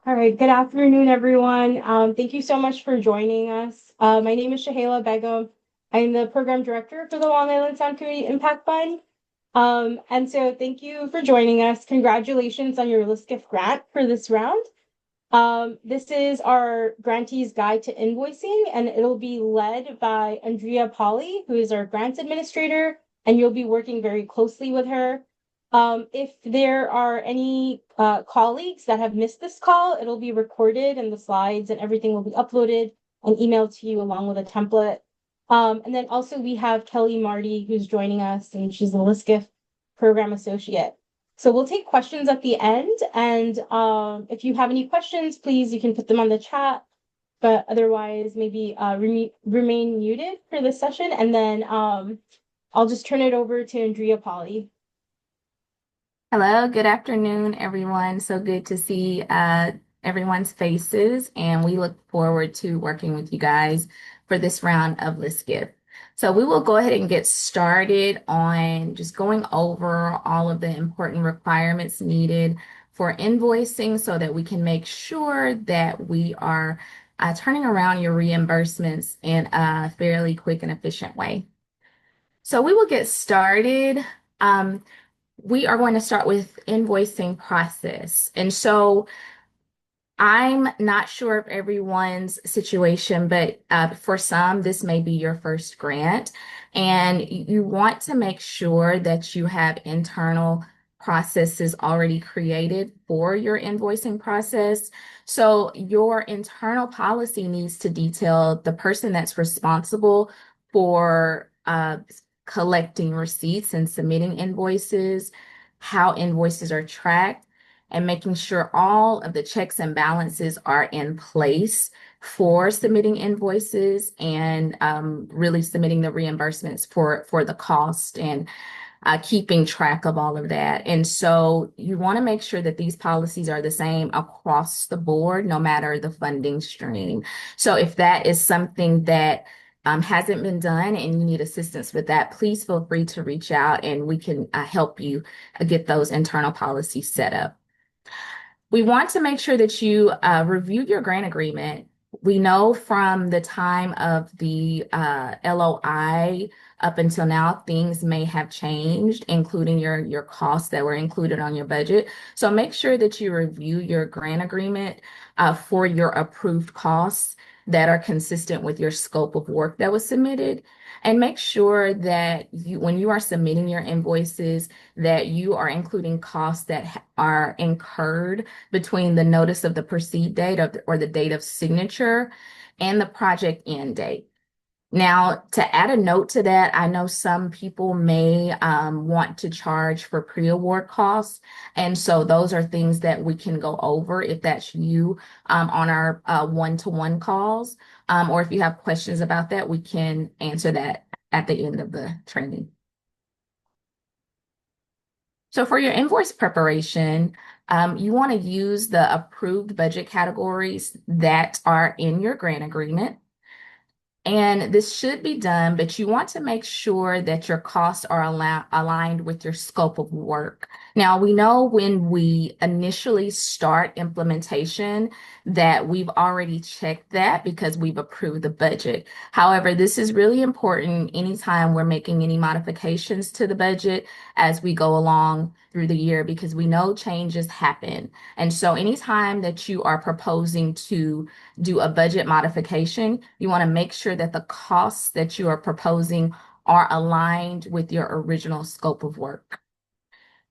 All right, good afternoon, everyone. Thank you so much for joining us. My name is Shahela Begum. I'm the program director for the Long Island Sound Community Impact Fund. And so thank you for joining us. Congratulations on your LISCIF grant for this round. This is our grantee's guide to invoicing, and it'll be led by Andrea Polly, who is our grants administrator, and you'll be working very closely with her. If there are any colleagues that have missed this call, it'll be recorded and the slides and everything will be uploaded and emailed to you along with a template. And then also we have Kelly Marty, who's joining us, and she's the LISCIF program associate. So we'll take questions at the end, and if you have any questions, please, you can put them on the chat, but otherwise maybe remain muted for this session, and then I'll just turn it over to Andrea Polly. Hello, good afternoon, everyone. So good to see everyone's faces, and we look forward to working with you guys for this round of LISCIF. So we will go ahead and get started on just going over all of the important requirements needed for invoicing so that we can make sure that we are turning around your reimbursements in a fairly quick and efficient way. So we will get started. We are going to start with invoicing process. And so I'm not sure of everyone's situation, but for some, this may be your first grant. And you want to make sure that you have internal processes already created for your invoicing process. So your internal policy needs to detail the person that's responsible for collecting receipts and submitting invoices, how invoices are tracked, and making sure all of the checks and balances are in place for submitting invoices and really submitting the reimbursements for the cost and keeping track of all of that. And so you want to make sure that these policies are the same across the board, no matter the funding stream. So if that is something that hasn't been done and you need assistance with that, please feel free to reach out and we can help you get those internal policies set up. We want to make sure that you review your grant agreement. We know from the time of the LOI up until now, things may have changed, including your costs that were included on your budget. So make sure that you review your grant agreement for your approved costs that are consistent with your scope of work that was submitted. And make sure that when you are submitting your invoices, that you are including costs that are incurred between the notice of the proceed date or the date of signature and the project end date. Now, to add a note to that, I know some people may want to charge for pre-award costs. And so those are things that we can go over if that's you on our one-to-one calls. Or if you have questions about that, we can answer that at the end of the training. So for your invoice preparation, you want to use the approved budget categories that are in your grant agreement. And this should be done, but you want to make sure that your costs are aligned with your scope of work. Now, we know when we initially start implementation that we've already checked that because we've approved the budget. However, this is really important anytime we're making any modifications to the budget as we go along through the year because we know changes happen. And so anytime that you are proposing to do a budget modification, you want to make sure that the costs that you are proposing are aligned with your original scope of work.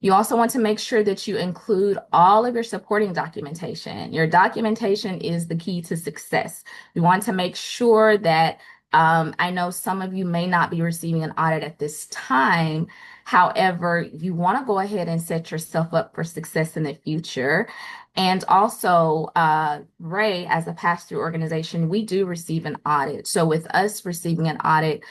You also want to make sure that you include all of your supporting documentation. Your documentation is the key to success. You want to make sure that I know some of you may not be receiving an audit at this time. However, you want to go ahead and set yourself up for success in the future. And also, Ray, as a pass-through organization, we do receive an audit. So with us receiving an audit,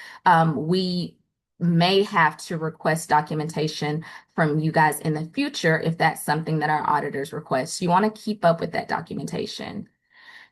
we may have to request documentation from you guys in the future if that's something that our auditors request. You want to keep up with that documentation.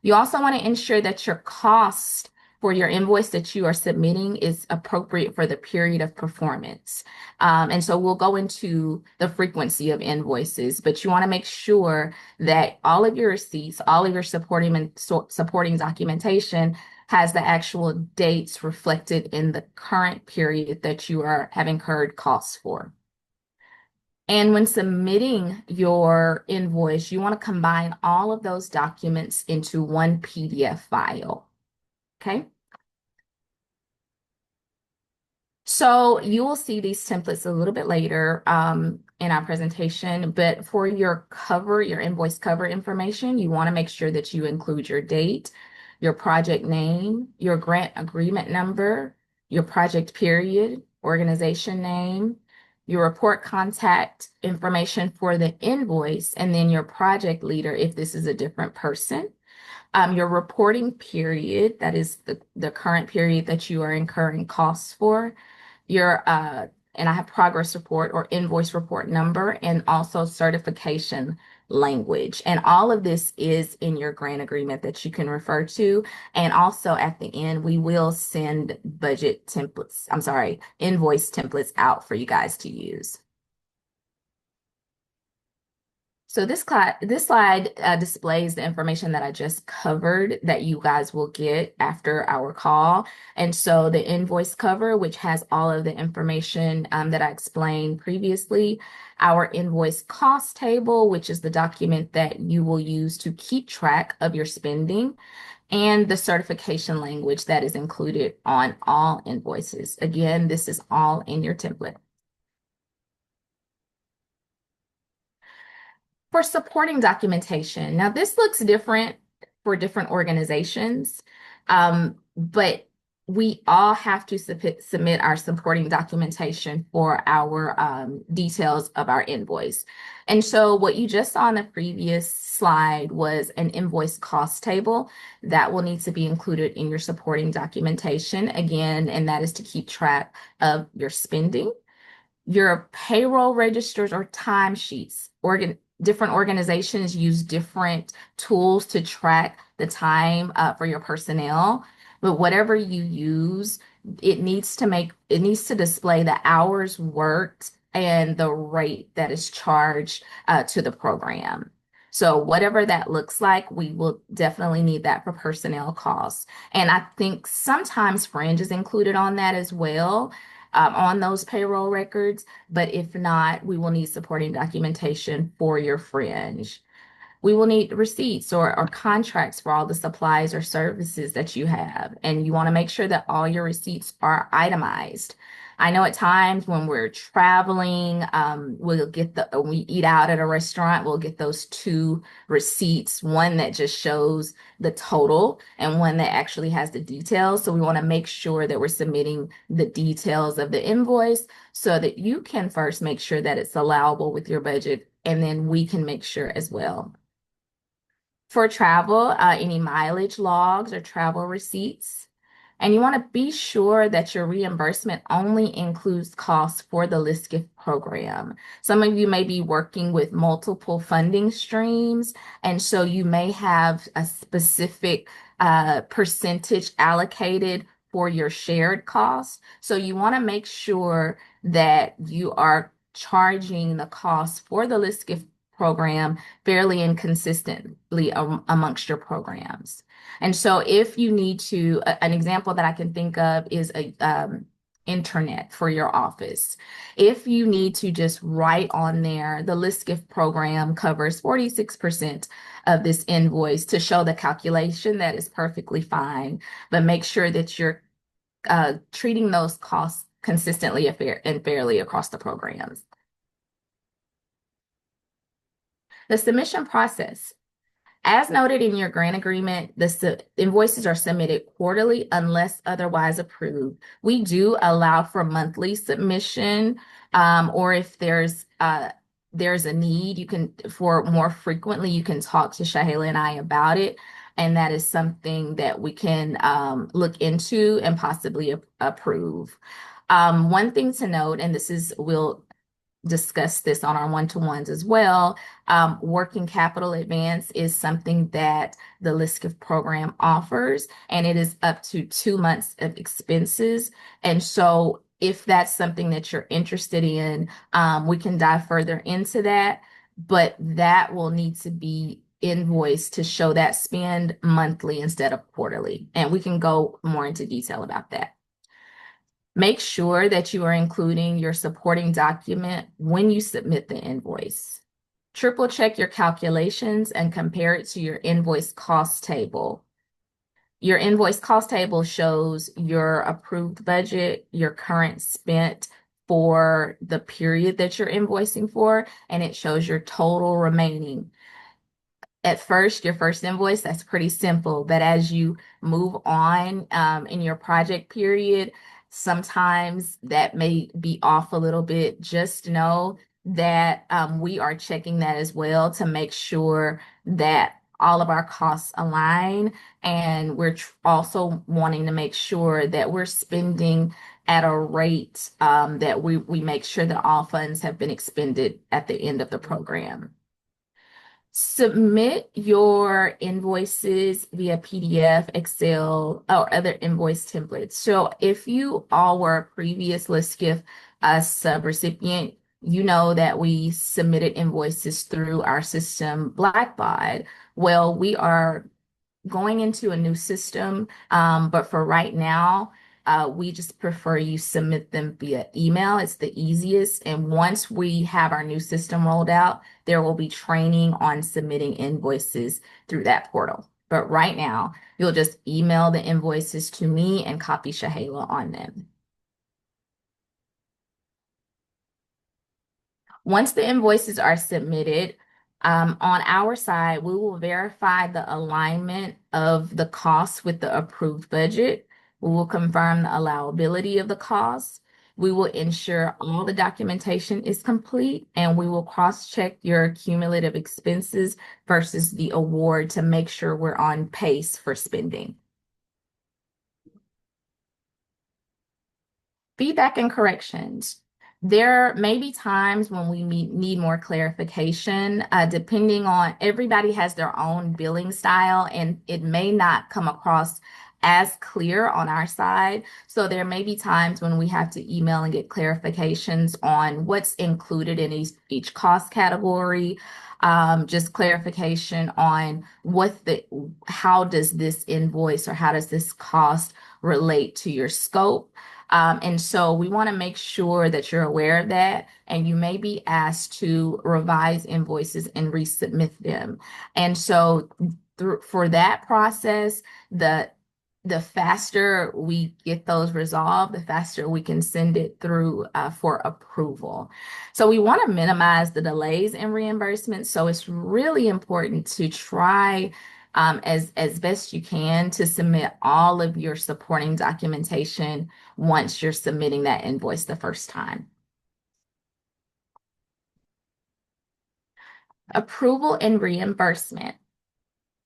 You also want to ensure that your costs for your invoice that you are submitting is appropriate for the period of performance. And so we'll go into the frequency of invoices, but you want to make sure that all of your receipts, all of your supporting documentation has the actual dates reflected in the current period that you have incurred costs for. And when submitting your invoice, you want to combine all of those documents into one PDF file. Okay. So you will see these templates a little bit later in our presentation, but for your invoice cover information, you want to make sure that you include your date, your project name, your grant agreement number, your project period, organization name, your report contact information for the invoice, and then your project leader if this is a different person. Your reporting period, that is the current period that you are incurring costs for, and I have progress report or invoice report number, and also certification language. And all of this is in your grant agreement that you can refer to. And also at the end, we will send invoice templates out for you guys to use. So this slide displays the information that I just covered that you guys will get after our call. And so the invoice cover, which has all of the information that I explained previously, our invoice cost table, which is the document that you will use to keep track of your spending, and the certification language that is included on all invoices. Again, this is all in your template. For supporting documentation, now this looks different for different organizations, but we all have to submit our supporting documentation for our details of our invoice. And so what you just saw on the previous slide was an invoice cost table that will need to be included in your supporting documentation again, and that is to keep track of your spending. Your payroll registers or timesheets. Different organizations use different tools to track the time for your personnel, but whatever you use, it needs to display the hours worked and the rate that is charged to the program. So whatever that looks like, we will definitely need that for personnel costs. And I think sometimes fringe is included on that as well, on those payroll records. But if not, we will need supporting documentation for your fringe. We will need receipts or contracts for all the supplies or services that you have. And you want to make sure that all your receipts are itemized. I know at times when we're traveling, when we eat out at a restaurant, we'll get those two receipts, one that just shows the total and one that actually has the details. So we want to make sure that we're submitting the details of the invoice so that you can first make sure that it's allowable with your budget, and then we can make sure as well. For travel, any mileage logs or travel receipts. And you want to be sure that your reimbursement only includes costs for the LISCIF program. Some of you may be working with multiple funding streams, and so you may have a specific percentage allocated for your shared costs. So you want to make sure that you are charging the cost for the LISCIF program fairly and consistently amongst your programs. And so if you need to, an example that I can think of is internet for your office. If you need to just write on there, the LISCIF program covers 46% of this invoice to show the calculation, that is perfectly fine. But make sure that you're treating those costs consistently and fairly across the programs. The submission process. As noted in your grant agreement, the invoices are submitted quarterly unless otherwise approved. We do allow for monthly submission, or if there's a need, for more frequently, you can talk to Shahela and I about it. And that is something that we can look into and possibly approve. One thing to note, and we'll discuss this on our one-to-ones as well. Working capital advance is something that the LISCIF program offers, and it is up to 2 months of expenses. And so if that's something that you're interested in, we can dive further into that, but that will need to be invoiced to show that spend monthly instead of quarterly. And we can go more into detail about that. Make sure that you are including your supporting document when you submit the invoice. Triple check your calculations and compare it to your invoice cost table. Your invoice cost table shows your approved budget, your current spent for the period that you're invoicing for, and it shows your total remaining. At first, your first invoice, that's pretty simple. But as you move on in your project period, sometimes that may be off a little bit. Just know that we are checking that as well to make sure that all of our costs align. And we're also wanting to make sure that we're spending at a rate that we make sure that all funds have been expended at the end of the program. Submit your invoices via PDF, Excel, or other invoice templates. So if you all were a previous LISCIF subrecipient, you know that we submitted invoices through our system, Blackbaud. Well, we are going into a new system, but for right now, we just prefer you submit them via email. It's the easiest. And once we have our new system rolled out, there will be training on submitting invoices through that portal. But right now, you'll just email the invoices to me and copy Shahela on them. Once the invoices are submitted, on our side, we will verify the alignment of the costs with the approved budget. We will confirm the allowability of the costs. We will ensure all the documentation is complete, and we will cross-check your cumulative expenses versus the award to make sure we're on pace for spending. Feedback and corrections. There may be times when we need more clarification, depending on everybody has their own billing style, and it may not come across as clear on our side. So there may be times when we have to email and get clarifications on what's included in each cost category. Just clarification on how does this invoice or how does this cost relate to your scope. And so we want to make sure that you're aware of that, and you may be asked to revise invoices and resubmit them. And so for that process, the faster we get those resolved, the faster we can send it through for approval. So we want to minimize the delays in reimbursement. So it's really important to try as best you can to submit all of your supporting documentation once you're submitting that invoice the first time. Approval and reimbursement.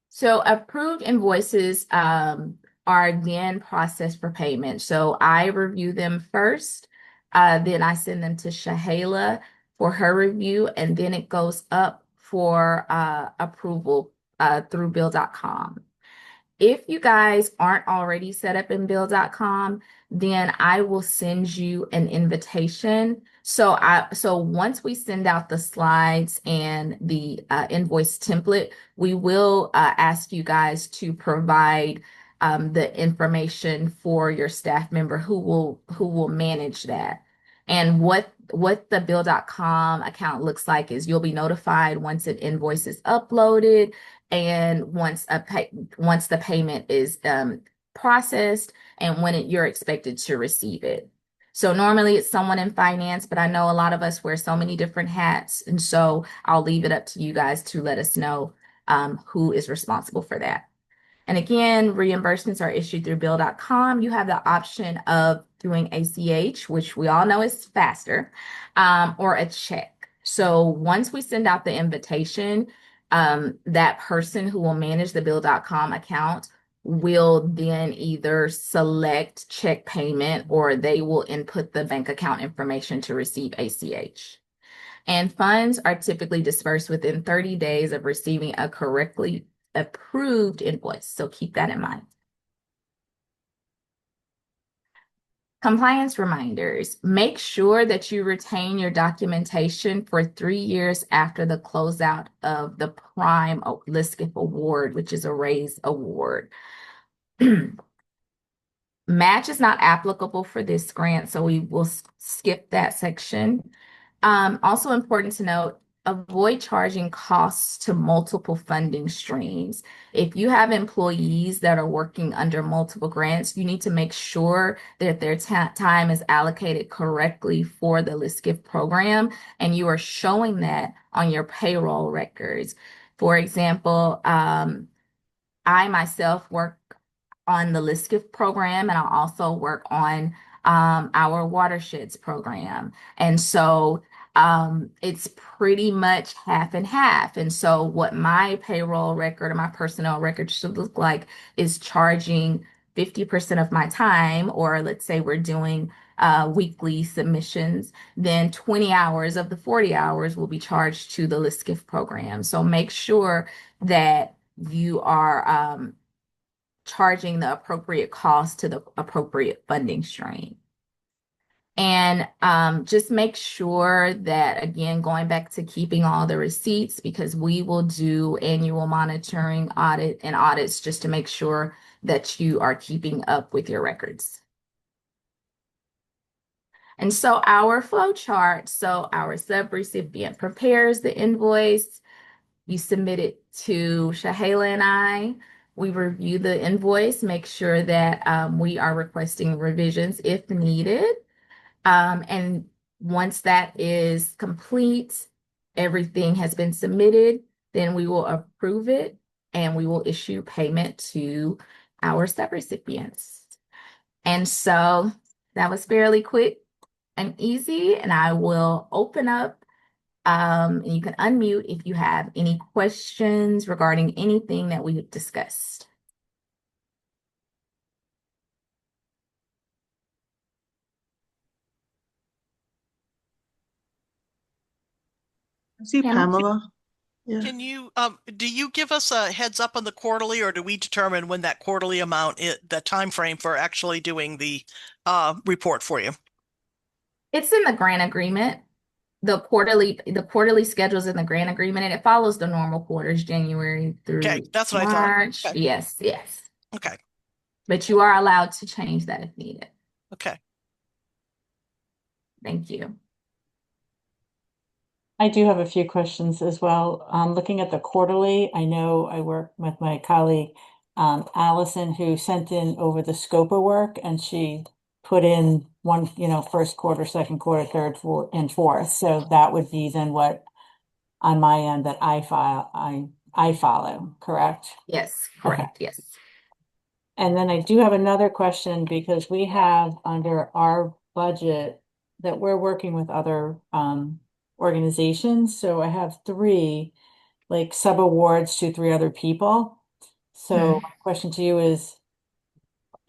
So approved invoices are then processed for payment. So I review them first, then I send them to Shahela for her review, and then it goes up for approval through Bill.com. If you guys aren't already set up in Bill.com, then I will send you an invitation. So once we send out the slides and the invoice template, we will ask you guys to provide the information for your staff member who will manage that. And what the Bill.com account looks like is you'll be notified once an invoice is uploaded and once the payment is processed and when you're expected to receive it. So normally it's someone in finance, but I know a lot of us wear so many different hats, and so I'll leave it up to you guys to let us know who is responsible for that. And again, reimbursements are issued through Bill.com. You have the option of doing ACH, which we all know is faster, or a check. So once we send out the invitation, that person who will manage the Bill.com account will then either select check payment or they will input the bank account information to receive ACH. And funds are typically dispersed within 30 days of receiving a correctly approved invoice. So keep that in mind. Compliance reminders. Make sure that you retain your documentation for 3 years after the closeout of the Prime LISCIF Award, which is a raise award. Match is not applicable for this grant, so we will skip that section. Also important to note, avoid charging costs to multiple funding streams. If you have employees that are working under multiple grants, you need to make sure that their time is allocated correctly for the LISCIF program, and you are showing that on your payroll records. For example, I myself work on the LISCIF program, and I also work on our watersheds program. And so it's pretty much half and half. And so what my payroll record or my personnel record should look like is charging 50% of my time, or let's say we're doing weekly submissions, then 20 hours of the 40 hours will be charged to the LISCIF program. So make sure that you are charging the appropriate cost to the appropriate funding stream. And just make sure that, again, going back to keeping all the receipts, because we will do annual monitoring audits just to make sure that you are keeping up with your records. And so our flow chart, so our subrecipient prepares the invoice. You submit it to Shahela and I. We review the invoice, make sure that we are requesting revisions if needed. And once that is complete, everything has been submitted, then we will approve it and we will issue payment to our subrecipients. And so that was fairly quick and easy, and I will open up and you can unmute if you have any questions regarding anything that we've discussed. I see Pamela? Pamela. Yeah. Can you, do you give us a heads up on the quarterly, or do we determine when that quarterly amount, the time frame for actually doing the report for you? It's in the grant agreement. The quarterly schedules in the grant agreement, and it follows the normal quarters, January through Okay, that's what I thought. March. Okay. Yes, yes. Okay, But you are allowed to change that if needed. okay. Thank you. I do have a few questions as well. Looking at the quarterly, I know I work with my colleague, Allison, who sent in over the scope of work, and she put in one, first quarter, second quarter, third, fourth, and fourth. So that would be then what on my end that I follow, correct? Yes, correct. Yes. And then I do have another question because we have under our budget that we're working with other organizations. So I have three like sub awards to three other people. So my question to you is,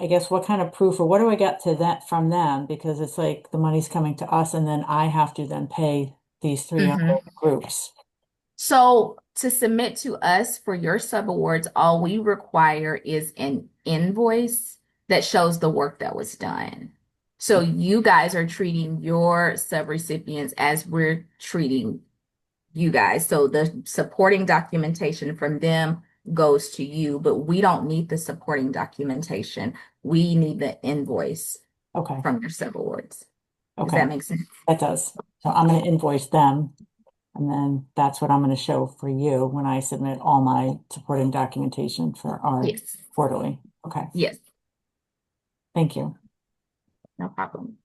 I guess, what kind of proof or what do I get to that from them? Because it's like the money's coming to us and then I have to then pay these three other groups. So to submit to us for your sub awards, all we require is an invoice that shows the work that was done. So you guys are treating your sub recipients as we're treating you guys. So the supporting documentation from them goes to you, but we don't need the supporting documentation. We need the invoice Okay, from your sub awards. Does okay, that make sense? that does. So I'm going to invoice them. And then that's what I'm going to show for you when I submit all my supporting documentation for our Yes. quarterly. Okay, Yes. thank you. No problem.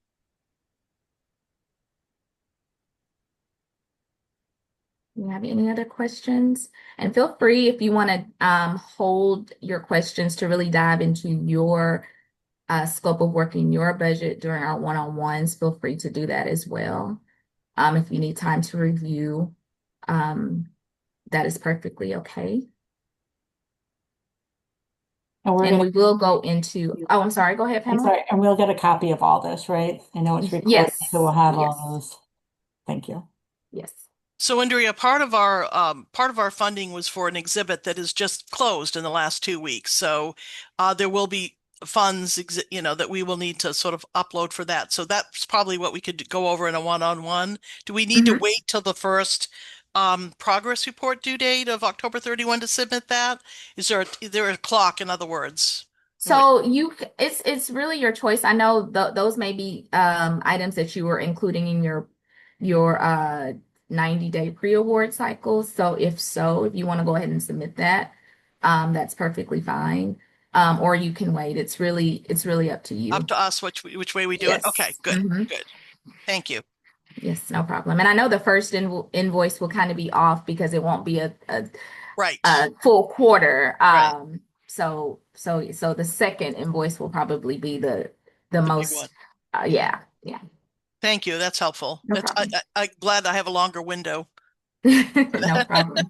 You have any other questions? And feel free if you want to hold your questions to really dive into your scope of work in your budget during our one-on-ones, feel free to do that as well. If you need time to review, that is perfectly okay. And we will go into, oh, I'm sorry, go ahead, I'm Pamela. sorry, and we'll get a copy of all this, right? I know it's recorded, Yes, so we'll have yes. all those. Thank you. Yes. So Andrea, part of our funding was for an exhibit that is just closed in the last 2 weeks. So there will be funds, that we will need to sort of upload for that. So that's probably what we could go over in a one-on-one. Do we need to Mhm. wait till the first progress report due date of October 31 to submit that? Is there a clock, in other words? So it's really your choice. I know those may be items that you were including in your 90-day pre-award cycle. So if you want to go ahead and submit that, that's perfectly fine. Or you can wait. It's really up to Up you. to us which way we do it? Okay, Yes. good, hmm good. Thank you. Yes, no problem. And I know the first invoice will kind of be off because it won't be Right, a full quarter. right. So the second invoice will probably be the The big one. most, yeah, yeah, Thank you. That's helpful. no problem. I'm glad I have a longer window. No problem.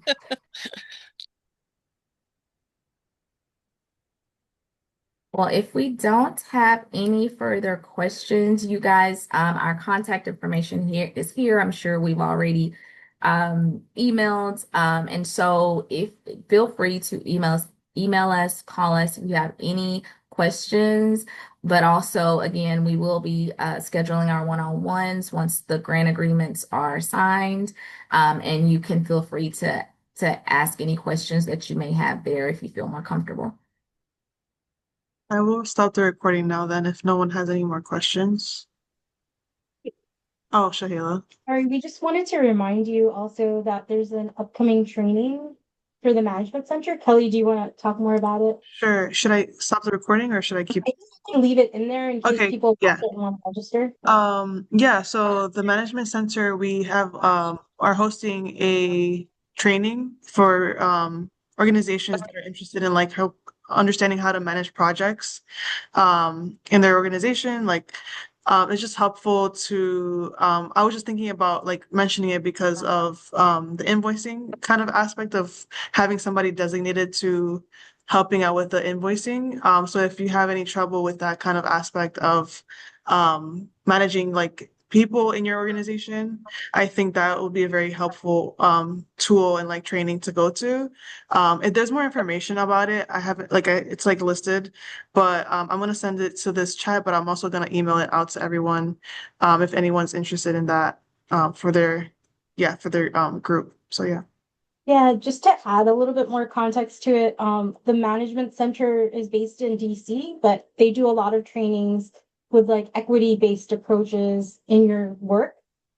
Well, if we don't have any further questions, you guys, our contact information here is here. I'm sure we've already emailed. And so if feel free to email us, call us if you have any questions. But also, again, we will be scheduling our one-on-ones once the grant agreements are signed. And you can feel free to ask any questions that you may have there if you feel more comfortable. I will stop the recording now then if no one has any more questions. Oh, Shahila. Sorry, we just wanted to remind you also that there's an upcoming training for the management center. Kelly, do you want to talk more about it? Sure. Should I stop the recording or should I keep? I think you can leave it in there in case Okay, people yeah. watch it and want to register. Yeah, so the Management Center, we have are hosting a training for organizations that are interested in like how understanding how to manage projects in their organization. Like it's just helpful to I was just thinking about like mentioning it because of the invoicing kind of aspect of having somebody designated to helping out with the invoicing. So if you have any trouble with that kind of aspect of managing like people in your organization, I think that would be a very helpful tool and like training to go to. If there's more information about it, I haven't like it's like listed, but I'm gonna send it to this chat, but I'm also gonna email it out to everyone if anyone's interested in that for their group. So yeah. Yeah, just to add a little bit more context to it, the management center is based in DC, but they do a lot of trainings with like equity-based approaches in your work.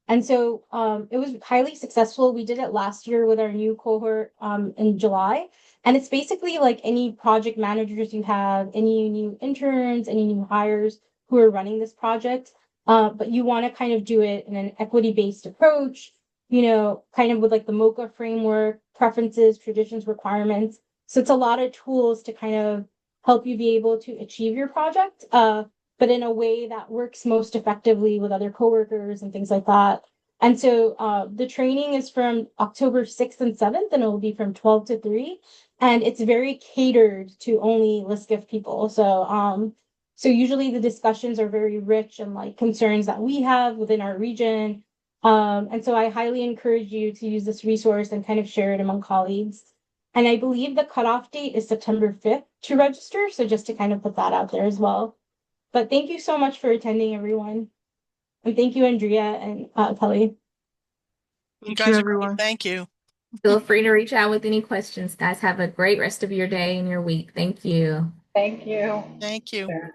And so it was highly successful. We did it last year with our new cohort in July. And it's basically like any project managers you have, any new interns, any new hires who are running this project. But you want to kind of do it in an equity-based approach, kind of with like the MOCA framework, preferences, traditions, requirements. So it's a lot of tools to kind of help you be able to achieve your project, but in a way that works most effectively with other coworkers and things like that. And so the training is from October 6th and 7th, and it will be from 12 to 3. And it's very catered to only LISCIF people. So usually the discussions are very rich and like concerns that we have within our region, and so I highly encourage you to use this resource and kind of share it among colleagues. And I believe the cutoff date is September 5th to register. So just to kind of put that out there as well. But thank you so much for attending, everyone. And thank you, Andrea and Kelly. You Thank guys you, are great. everyone. Thank you. Feel free to reach out with any questions, guys. Have a great rest of your day and your week. Thank you. Thank you. Thank you. Sure.